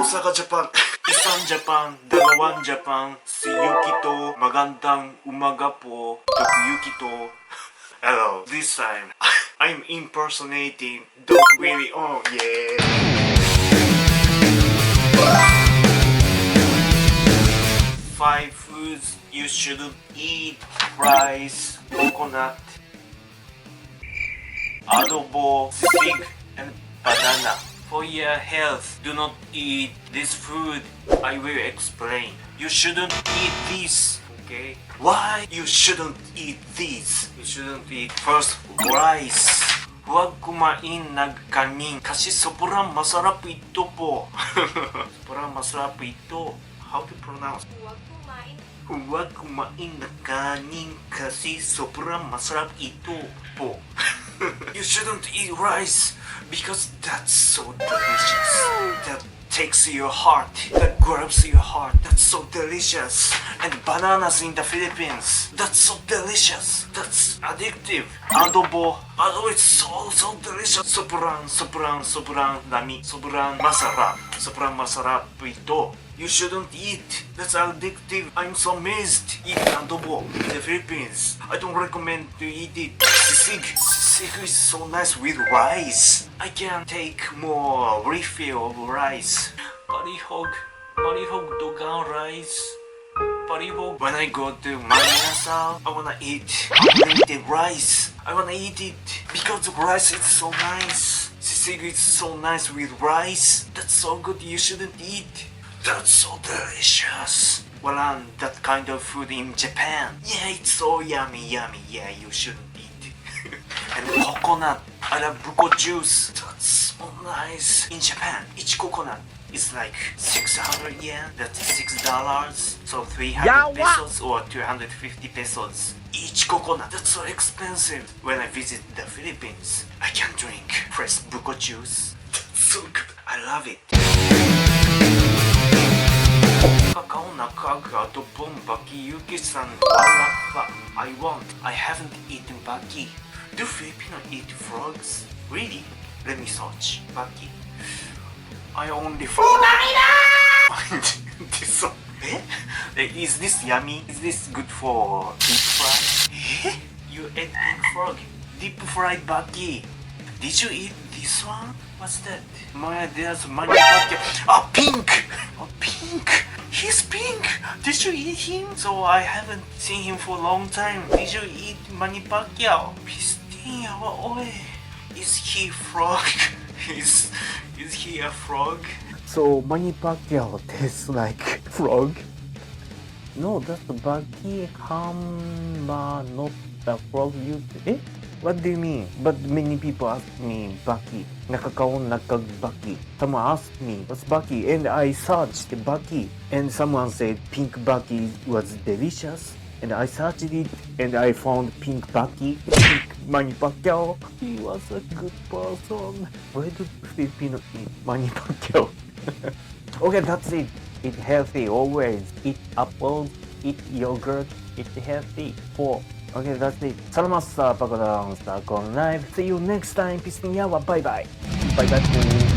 Osaka, Japan. Isang Japan, dalawang Japan, si Yuki to, magandang umaga po, Doc Yuki to. Hello, this time, I'm impersonating Doc Willie Ong, yeah. 5 foods you shouldn't eat: rice, coconut, adobo, sisig, and banana. For your health, do not eat this food. I will explain. You shouldn't eat this, okay? Why you shouldn't eat this? You shouldn't eat first rice. Huwag kumain ng kanin kasi sobrang masarap ito po. Sobrang masarap ito. How to pronounce? Huwag kumain ng kanin kasi sobrang masarap ito po. You shouldn't eat rice because that's so delicious. That takes your heart. That grabs your heart. That's so delicious. And bananas in the Philippines. That's so delicious. That's addictive. Adobo. Adobo is so delicious. Sobrang nami. Sobrang masarap. Sobrang masarap ito. You shouldn't eat. That's addictive. I'm so amazed. Eat adobo in the Philippines. I don't recommend to eat it. Sisig. Sisig is so nice with rice. I can take more refill of rice. Parihog dogang rice. Parihog. When I go to Manila, I wanna eat unlimited rice. I wanna eat it because the rice is so nice. Sisig is so nice with rice. That's so good. You shouldn't eat. That's so delicious. Walang that kind of food in Japan. Yeah, it's so yummy. Yeah, you shouldn't eat. And coconut. I love buko juice. That's so nice. In Japan, each coconut is like 600 yen. That's $6. So 300 pesos or 250 pesos. Each coconut. That's so expensive. When I visit the Philippines, I can drink fresh buko juice. That's so good. I love it. Kakao nakag-adobong baki, Yuki-san, wala pa. I haven't eaten baki. Do Filipino eat frogs? Really? Let me search. Baki. I only find this one. Is this yummy? Is this good for deep fry? You ate pink frog. Deep fried baki. Did you eat this one? What's that? There's money baki. Ah, pink! Oh, pink! He's pink! Did you eat him? So I haven't seen him for a long time. Did you eat Manny Pacquiao? Pistinha, oy. Is he frog? Is he a frog? So Manny Pacquiao tastes like frog? No, that's the Baki Hamba, not the frog you... What do you mean? But many people ask me, Baki. Nakakaon nakagbaki. Someone asked me, what's Baki? And I searched Baki. And someone said pink Baki was delicious. And I searched it and I found pink Baki. Pink Manny Pacquiao. He was a good person. Why do Filipino eat Manny Pacquiao? Okay, that's it. Eat healthy always. Eat apples, eat yogurt, eat healthy. Okay, that's it. Salamat sa pagkakataon sa akong live. See you next time. Peace and yawa. Bye-bye. Bye-bye po.